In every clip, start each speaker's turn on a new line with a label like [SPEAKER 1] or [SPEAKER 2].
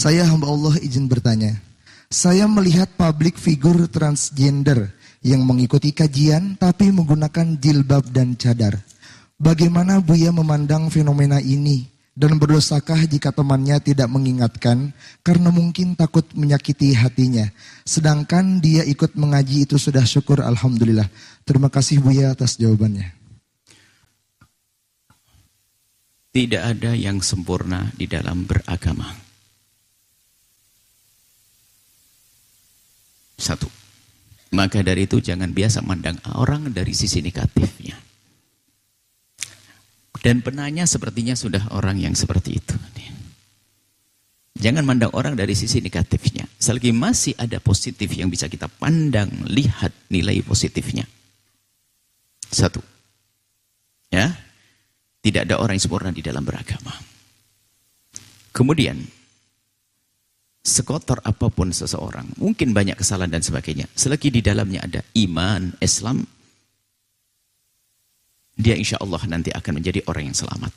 [SPEAKER 1] Saya hamba Allah izin bertanya. Saya melihat publik figur transgender yang mengikuti kajian tapi menggunakan jilbab dan cadar. Bagaimana Buya memandang fenomena ini? Dan berdosakah jika temannya tidak mengingatkan karena mungkin takut menyakiti hatinya. Sedangkan dia ikut mengaji itu sudah syukur alhamdulillah. Terima kasih Buya atas jawabannya.
[SPEAKER 2] Tidak ada yang sempurna di dalam beragama. Satu. Maka dari itu jangan biasa mandang orang dari sisi negatifnya. Dan penanya sepertinya sudah orang yang seperti itu. Jangan mandang orang dari sisi negatifnya. Selagi masih ada positif yang bisa kita pandang, lihat nilai positifnya. Satu. Ya. Tidak ada orang yang sempurna di dalam beragama. Kemudian, sekotor apapun seseorang, mungkin banyak kesalahan dan sebagainya. Selagi di dalamnya ada iman, Islam, dia insya Allah nanti akan menjadi orang yang selamat.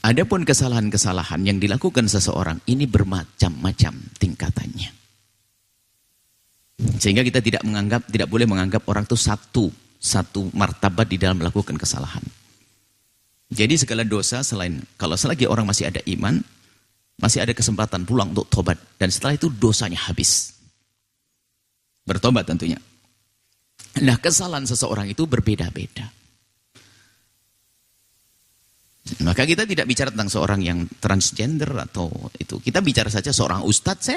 [SPEAKER 2] Adapun kesalahan-kesalahan yang dilakukan seseorang ini bermacam-macam tingkatannya. Sehingga kita tidak boleh menganggap orang itu satu martabat di dalam melakukan kesalahan. Jadi segala dosa kalau selagi orang masih ada iman, masih ada kesempatan pulang untuk tobat. Dan setelah itu dosanya habis. Bertobat tentunya. Nah, kesalahan seseorang itu berbeda-beda. Maka kita tidak bicara tentang seorang yang transgender atau itu. Kita bicara saja seorang ustadz.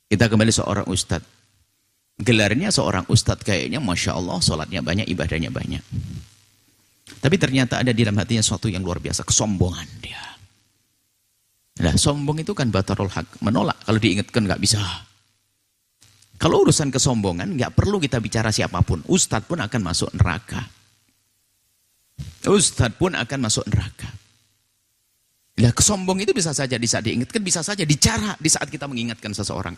[SPEAKER 2] Kita kembali seorang ustadz. Gelarnya seorang ustadz kayaknya Masya Allah, sholatnya banyak, ibadahnya banyak. Tapi ternyata ada di dalam hatinya sesuatu yang luar biasa, kesombongan dia. Nah, sombong itu kan batarul haq, menolak. Kalau diingatkan nggak bisa. Kalau urusan kesombongan, nggak perlu kita bicara siapapun. Ustadz pun akan masuk neraka. Ustadz pun akan masuk neraka. Nah, kesombong itu bisa saja di saat diingatkan, bisa saja dicara di saat kita mengingatkan seseorang.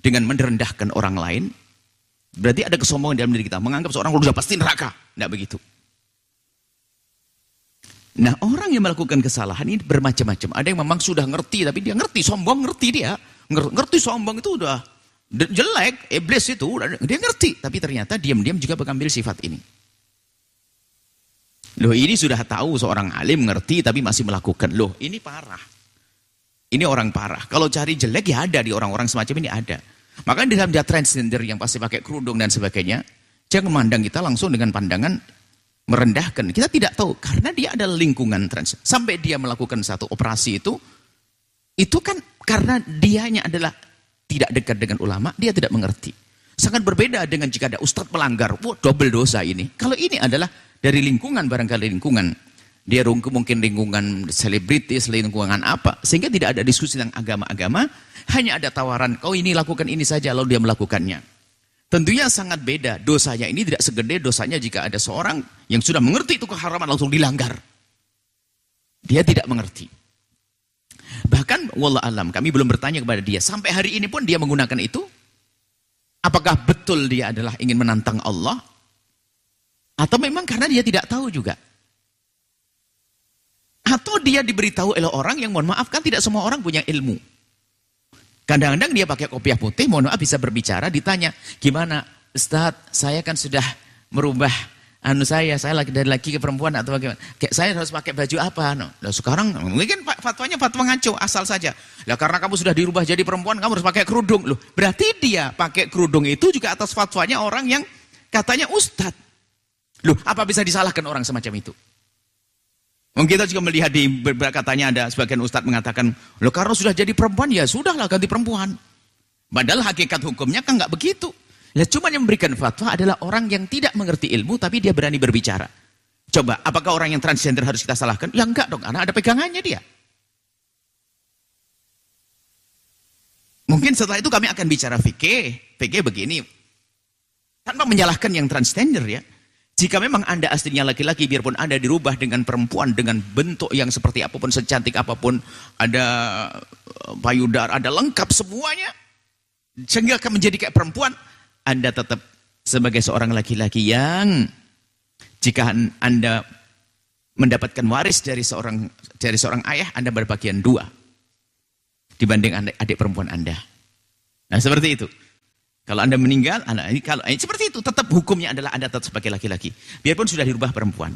[SPEAKER 2] Dengan merendahkan orang lain, berarti ada kesombongan dalam diri kita. Menganggap seorang sudah pasti neraka. Nggak begitu. Nah, orang yang melakukan kesalahan ini bermacam-macam. Ada yang memang sudah ngerti, tapi dia ngerti, sombong ngerti dia. Ngerti sombong itu udah jelek, iblis itu, dia ngerti. Tapi ternyata diam-diam juga mengambil sifat ini. Loh, ini sudah tahu seorang alim ngerti, tapi masih melakukan. Loh, ini parah. Ini orang parah. Kalau cari jelek, ya ada di orang-orang semacam ini ada. Makanya di dalam dia transgender yang pasti pakai kerudung dan sebagainya, jangan memandang kita langsung dengan pandangan merendahkan. Kita tidak tahu, karena dia adalah lingkungan trans. Sampai dia melakukan satu operasi itu kan karena dianya adalah tidak dekat dengan ulama, dia tidak mengerti. Sangat berbeda dengan jika ada ustadz melanggar, double dosa ini. Kalau ini adalah dari lingkungan, barangkali lingkungan. Dia mungkin lingkungan selebritis, lingkungan apa. Sehingga tidak ada diskusi tentang agama-agama, hanya ada tawaran, kau ini lakukan ini saja, lalu dia melakukannya. Tentunya sangat beda. Dosanya ini tidak segede dosanya jika ada seorang yang sudah mengerti itu keharaman langsung dilanggar. Dia tidak mengerti. Bahkan wallah alam, kami belum bertanya kepada dia. Sampai hari ini pun dia menggunakan itu. Apakah betul dia adalah ingin menantang Allah? Atau memang karena dia tidak tahu juga? Atau dia diberitahu oleh orang yang mohon maaf kan tidak semua orang punya ilmu. Kadang-kadang dia pakai kopiah putih, mohon maaf bisa berbicara, ditanya, gimana Ustadz, saya kan sudah merubah saya dari laki ke perempuan atau bagaimana? Kayak saya harus pakai baju apa? Nah, sekarang mungkin fatwanya fatwa ngaco, asal saja. Lah karena kamu sudah dirubah jadi perempuan, kamu harus pakai kerudung. Loh, berarti dia pakai kerudung itu juga atas fatwanya orang yang katanya ustadz. Loh, apa bisa disalahkan orang semacam itu? Mungkin kita juga melihat di beberapa katanya ada sebagian ustadz mengatakan, loh karena sudah jadi perempuan, ya sudahlah ganti perempuan. Padahal hakikat hukumnya kan nggak begitu. Ya cuma yang memberikan fatwa adalah orang yang tidak mengerti ilmu tapi dia berani berbicara. Coba, apakah orang yang transgender harus kita salahkan? Ya enggak dong, karena ada pegangannya dia. Mungkin setelah itu kami akan bicara fikih begini. Tanpa menyalahkan yang transgender ya. Jika memang Anda aslinya laki-laki, biarpun Anda dirubah dengan perempuan, dengan bentuk yang seperti apapun, secantik apapun, ada payudara, ada lengkap semuanya, sehingga akan menjadi kayak perempuan, Anda tetap sebagai seorang laki-laki yang jika Anda mendapatkan waris dari seorang ayah, Anda berbagian 2 dibanding adik perempuan Anda. Nah, seperti itu. Kalau Anda meninggal, seperti itu, tetap hukumnya adalah Anda tetap sebagai laki-laki. Biarpun sudah dirubah perempuan.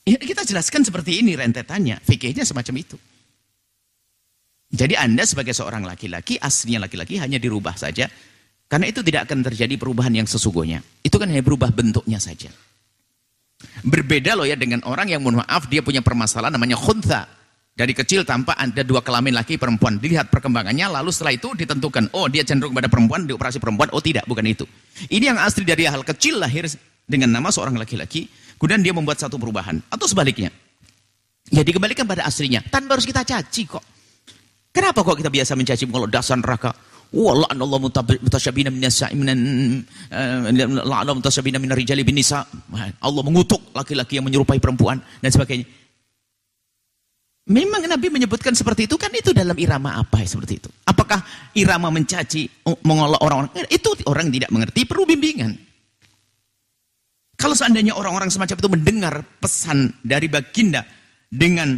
[SPEAKER 2] Ya, kita jelaskan seperti ini rentetannya, fikihnya semacam itu. Jadi Anda sebagai seorang laki-laki, aslinya laki-laki hanya dirubah saja. Karena itu tidak akan terjadi perubahan yang sesungguhnya. Itu kan hanya berubah bentuknya saja. Berbeda loh ya dengan orang yang mohon maaf dia punya permasalahan namanya khuntha. Dari kecil tanpa ada 2 kelamin laki perempuan. Dilihat perkembangannya lalu setelah itu ditentukan. Oh dia cenderung pada perempuan, dioperasi perempuan. Oh tidak, bukan itu. Ini yang asli dari hal kecil lahir dengan nama seorang laki-laki. Kemudian dia membuat satu perubahan. Atau sebaliknya. Ya dikembalikan pada aslinya. Tanpa harus kita caci kok. Kenapa kok kita biasa mencaci kalau dasar neraka? Wallah mutasyabina minar rijali bin nisa. Allah mengutuk laki-laki yang menyerupai perempuan dan sebagainya. Memang Nabi menyebutkan seperti itu kan, itu dalam irama apa ya seperti itu? Apakah irama mencaci, mengolok orang-orang? Itu orang tidak mengerti, perlu bimbingan. Kalau seandainya orang-orang semacam itu mendengar pesan dari baginda dengan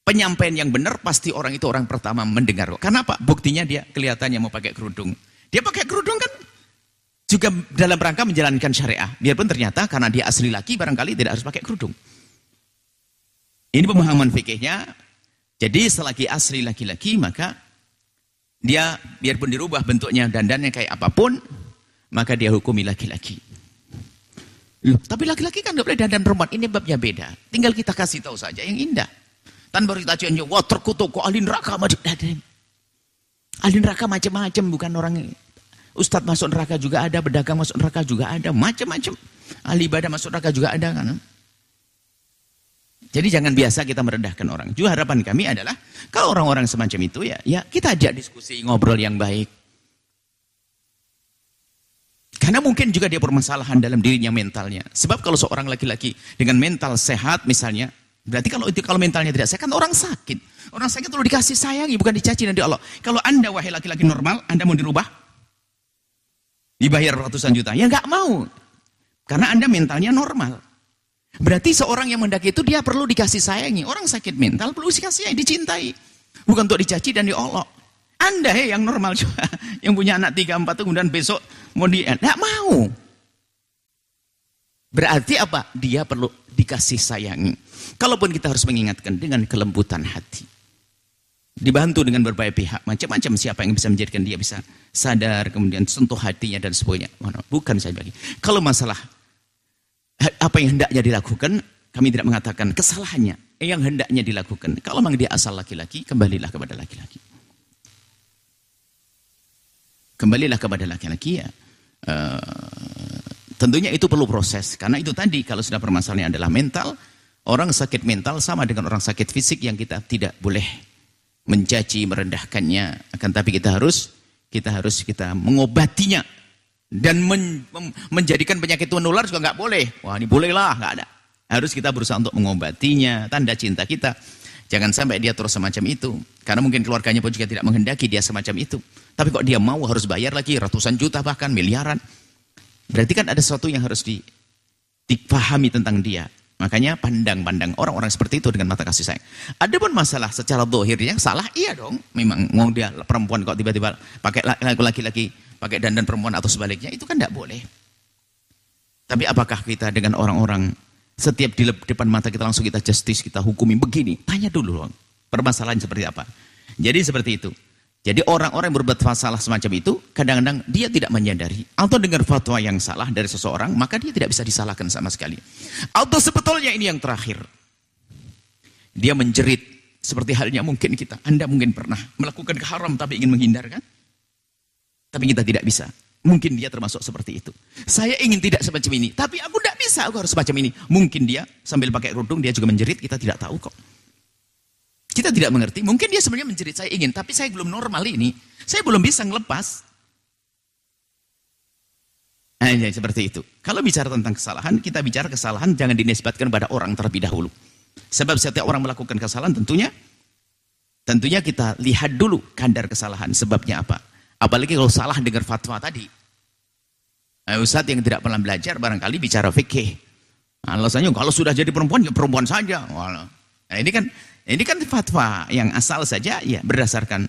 [SPEAKER 2] penyampaian yang benar, pasti orang itu orang pertama mendengar. Karena apa? Buktinya dia kelihatannya mau pakai kerudung. Dia pakai kerudung kan juga dalam rangka menjalankan syariah. Biarpun ternyata karena dia asli laki barangkali tidak harus pakai kerudung. Ini pemahaman fikihnya. Jadi selagi asli laki-laki maka dia biarpun dirubah bentuknya dandannya kayak apapun, maka dia hukumi laki-laki. Loh, tapi laki-laki kan nggak boleh dandan perempuan. Ini babnya beda. Tinggal kita kasih tahu saja yang indah. Tanpa kita janji, wah terkutuk kok ahli neraka ahli neraka macam-macam, bukan orang ustadz masuk neraka juga ada, pedagang masuk neraka juga ada, macam-macam. Ahli ibadah masuk neraka juga ada kan. Jadi jangan biasa kita merendahkan orang. Juga harapan kami adalah kalau orang-orang semacam itu ya kita ajak diskusi, ngobrol yang baik. Karena mungkin juga dia permasalahan dalam dirinya mentalnya. Sebab kalau seorang laki-laki dengan mental sehat misalnya, berarti kalau mentalnya tidak sehat kan orang sakit. Orang sakit perlu dikasih sayangi, bukan dicaci nanti Allah. Kalau Anda wahai laki-laki normal, Anda mau dirubah? Dibayar ratusan juta? Ya nggak mau. Karena Anda mentalnya normal. Berarti seorang yang mendaki itu dia perlu dikasih sayangi. Orang sakit mental perlu dikasih sayangi, dicintai. Bukan untuk dicaci dan diolok. Anda yang normal juga, yang punya anak 3-4 kemudian besok mau nggak mau. Berarti apa? Dia perlu dikasih sayangi. Kalaupun kita harus mengingatkan dengan kelembutan hati. Dibantu dengan berbagai pihak. Macam-macam siapa yang bisa menjadikan dia bisa sadar, kemudian sentuh hatinya dan sebagainya. Bukan saya bagi. Kalau masalah apa yang hendaknya dilakukan, kami tidak mengatakan kesalahannya. Yang hendaknya dilakukan. Kalau memang dia asal laki-laki, kembalilah kepada laki-laki. Kembalilah kepada laki-laki ya. Tentunya itu perlu proses. Karena itu tadi, kalau sudah permasalahannya adalah mental, orang sakit mental sama dengan orang sakit fisik yang kita tidak boleh mencaci, merendahkannya. Akan tapi kita harus mengobatinya. Dan menjadikan penyakit itu menular juga nggak boleh. Wah ini bolehlah, nggak ada. Harus kita berusaha untuk mengobatinya, tanda cinta kita. Jangan sampai dia terus semacam itu. Karena mungkin keluarganya pun juga tidak menghendaki dia semacam itu. Tapi kok dia mau harus bayar lagi ratusan juta bahkan miliaran. Berarti kan ada sesuatu yang harus dipahami tentang dia. Makanya pandang-pandang orang-orang seperti itu dengan mata kasih sayang. Adapun masalah secara zahirnya salah, iya dong. Memang mau dia perempuan kok tiba-tiba pakai laki-laki, pakai dandan perempuan atau sebaliknya, itu kan tidak boleh. Tapi apakah kita dengan orang-orang setiap di depan mata kita langsung kita justice, kita hukumi begini? Tanya dulu dong, permasalahan seperti apa. Jadi seperti itu. Jadi orang-orang yang berbuat masalah semacam itu, kadang-kadang dia tidak menyadari. Atau dengar fatwa yang salah dari seseorang, maka dia tidak bisa disalahkan sama sekali. Atau sebetulnya ini yang terakhir. Dia menjerit, seperti halnya mungkin kita. Anda mungkin pernah melakukan haram tapi ingin menghindarkan. Tapi kita tidak bisa. Mungkin dia termasuk seperti itu. Saya ingin tidak semacam ini, tapi aku tidak bisa, aku harus semacam ini. Mungkin dia sambil pakai kerudung, dia juga menjerit, kita tidak tahu kok. Kita tidak mengerti, mungkin dia sebenarnya menjerit, saya ingin, tapi saya belum normal ini. Saya belum bisa ngelepas. Hanya seperti itu. Kalau bicara tentang kesalahan, kita bicara kesalahan jangan dinisbatkan pada orang terlebih dahulu. Sebab setiap orang melakukan kesalahan tentunya kita lihat dulu kadar kesalahan, sebabnya apa. Apalagi kalau salah dengar fatwa tadi. Ustadz yang tidak pernah belajar barangkali bicara fikih. Alasannya kalau sudah jadi perempuan ya perempuan saja. Nah, ini kan fatwa yang asal saja ya berdasarkan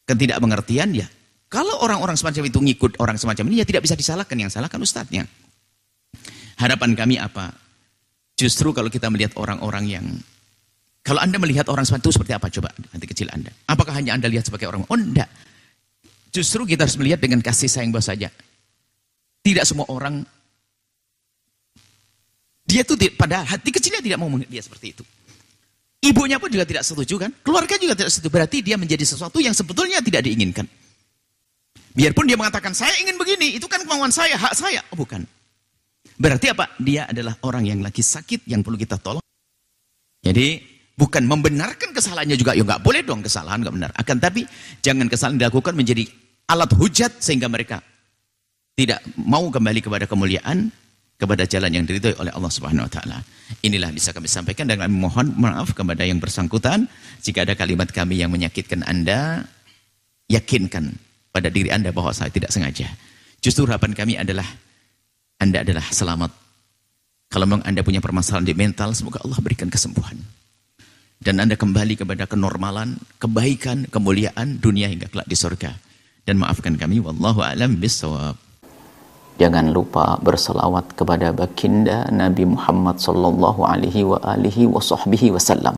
[SPEAKER 2] ketidakmengertian ya. Kalau orang-orang semacam itu ngikut orang semacam ini ya tidak bisa disalahkan, yang salahkan ustadznya. Harapan kami apa? Justru kalau kita melihat orang-orang yang, kalau Anda melihat orang semacam itu seperti apa coba hati kecil Anda? Apakah hanya Anda lihat sebagai orang? Oh enggak. Justru kita harus melihat dengan kasih sayang bahwa saja. Tidak semua orang, dia tuh pada hati kecilnya tidak mau dia seperti itu. Ibunya pun juga tidak setuju kan? Keluarga juga tidak setuju. Berarti dia menjadi sesuatu yang sebetulnya tidak diinginkan. Biarpun dia mengatakan, saya ingin begini, itu kan kemauan saya, hak saya. Oh, bukan. Berarti apa? Dia adalah orang yang lagi sakit, yang perlu kita tolong. Jadi, bukan membenarkan kesalahannya juga. Ya nggak boleh dong kesalahan, nggak benar. Akan tapi, jangan kesalahan dilakukan menjadi alat hujat, sehingga mereka tidak mau kembali kepada kemuliaan, kepada jalan yang diridhoi oleh Allah Subhanahu wa taala. Inilah bisa kami sampaikan dan kami mohon maaf kepada yang bersangkutan jika ada kalimat kami yang menyakitkan Anda, yakinkan pada diri Anda bahwa saya tidak sengaja. Justru harapan kami adalah Anda adalah selamat. Kalau memang Anda punya permasalahan di mental, semoga Allah berikan kesembuhan. Dan Anda kembali kepada kenormalan, kebaikan, kemuliaan dunia hingga kelak di surga. Dan maafkan kami, wallahu a'lam bishawab. Jangan lupa berselawat kepada baginda Nabi Muhammad sallallahu alaihi wa alihi wa sahbihi wasallam.